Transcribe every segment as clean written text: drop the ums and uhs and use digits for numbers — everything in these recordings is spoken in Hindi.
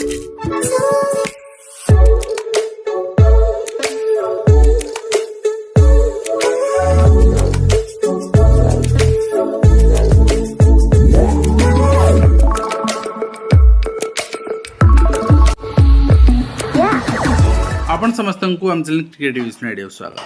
आपण समस्त को आम चैनल क्रिएटिव आइडिया स्वागत।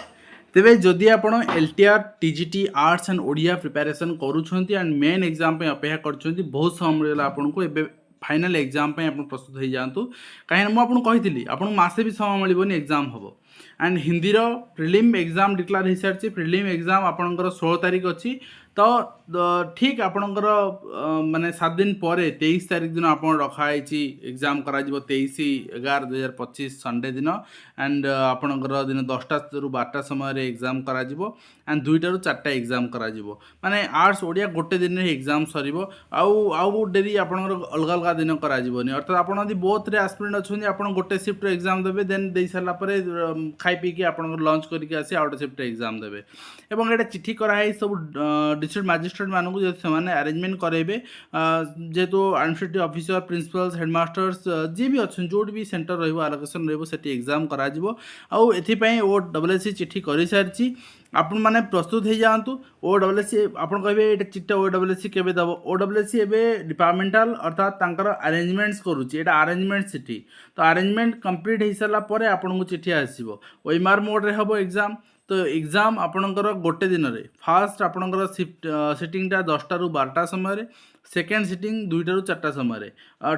तेरे जदि आप LTR TGT arts and Odia preparation करूँच एंड मेन एग्जाम अपेक्षा कर बहुत समय मिलला आपको एवं फाइनल एग्जाम आप प्रस्तुत हो जातु कहीं मुझे कही आपको मसे भी समय मिलनी एग्जाम हम and Hindi prelim exam declare हो सारी प्रिलिम एग्जाम आपंकर 16 तारीख अच्छी तो ठीक आपणकर माने 7 दिन पर 23 तारीख दिन आप रखाई एग्जाम करा 23/11/2025 संडे दिन एंड आपणकर दिन 10टा ରୁ 12टा समय एग्जाम करा एंड 2टा ରୁ 4टा एग्जाम करा माने आर्ट्स ओडिया गोटे दिन एग्जाम सर आउ डेरी आपणकर अलग अलग दिन करा अर्थात आप बोथ रे एस्पिरेंट अच्छा आप गोटे शिफ्ट एग्जाम देवे देन दे सारा खाई पीकी आप लंच करके आसी आउ गोटे शिफ्ट एग्जाम देवे एवं ये चिठी कराई सब डिस्ट्रिक्ट मजिस्ट्रेट मानू से अरेंजमेंट करेबे जेहेतु एडमिनिस्ट्रेटिव ऑफिसर प्रिंसिपल्स हेडमास्टर्स जी भी अच्छे जो भी सेंटर रही आलोकेशन रही एग्जाम करा आउ एथिपाई ओ डबल चिठी कर सारी आपण मैंने प्रस्तुत हो जातु ओ डबल आप कहे ये चिट्ठा ओ डबल के दब ओ डबल एवं डिपार्टमेंटाल अर्थात अरेंजमेंट्स करुच्ची एटा अरेंजमेंट चिठी तो अरेंजमेंट कंप्लीट हो सारापर आपको चिठी आसो ओएमआर मोड रे हम एग्जाम तो एग्जाम आपणकर गोटे दिन में फास्ट आपणकर शिफ्ट सिटिंगटा 10टा ରୁ 12टा समय सेकेंड सिटिंग 2टा ରୁ 4टा समय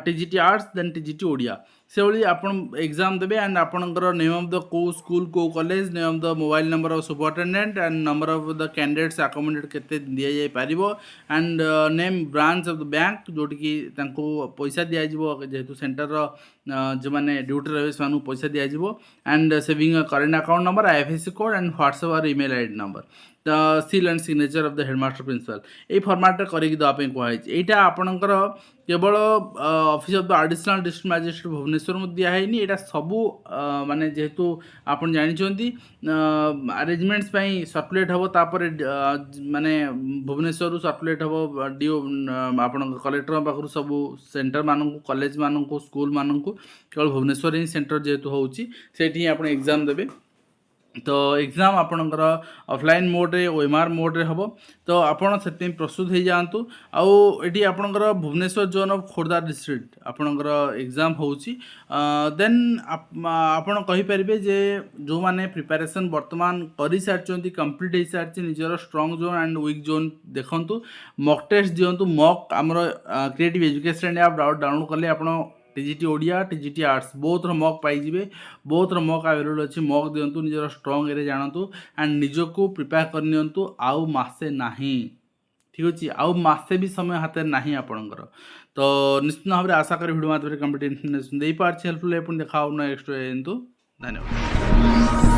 TGT arts then TGT Odia से भाई आप एग्जाम देवे एंड आपणकर नेम ऑफ द को स्कूल को college name of the mobile number of superintendent and number of the candidates accommodate केते दिया जाय पारिबो and name branch of the bank जोटी की तांको पैसा दिया जिवो जेहेतु सेंटर जो मैंने ड्यूटी रहे से पैसा दिया जिवो and saving current account number IFSC code and WhatsApp और email ID number the seal and signature of the headmaster principal ये फॉर्मेट करके देवाई कहुई यहाँ आपणकर केवल office of the additional district magistrate Bhubaneswar में दिखाई यहाँ सबू माने जेहेतु आप जानते अरेंजमेंट्स सर्कुलेट हम तापर माने भुवनेश्वर सर्कुलेट हम डीओ आप कलेक्टर पाखु सब सेंटर मानक कॉलेज मानक स्कूल मानक केवल भुवनेश्वर ही सेंटर जेहेतु होती आप एग्जाम देवे तो एग्जाम आपणकर ऑफलाइन मोड रे ओएमआर मोड रे हम तो आपड़ से प्रस्तुत हो जातु आउटी आपणकर Bhubaneswar zone of Khordha district आपणकर एग्जाम होची देन आपण कहि परिबे जे जो माने प्रिपरेशन वर्तमान करि सारचंती कंप्लीट हो सारची निजर strong zone and week zone देखंतु मॉक टेस्ट दियंतु मॉक हमर क्रिएटिव एजुकेशन ऐप डाउनलोड करले आपण टीजीटी ओडिया टीजीटी आर्ट्स बहुत मॉक पाइबे बहुत मॉक अवेलेबल अच्छी मॉक दिंतु निजर स्ट्रांग एरिया जानतु एंड निजको प्रिपेयर करनियंतु आउ मासे नाही ठीक अच्छे आउ मासे भी समय हाथ ना आपणकर तो निश्चित भाव में आशा करी वीडियो माध्यम कंप्लीट इन्फॉर्मेशन दे पार्छ हेल्पफुल देखा नेक्स्ट धन्यवाद।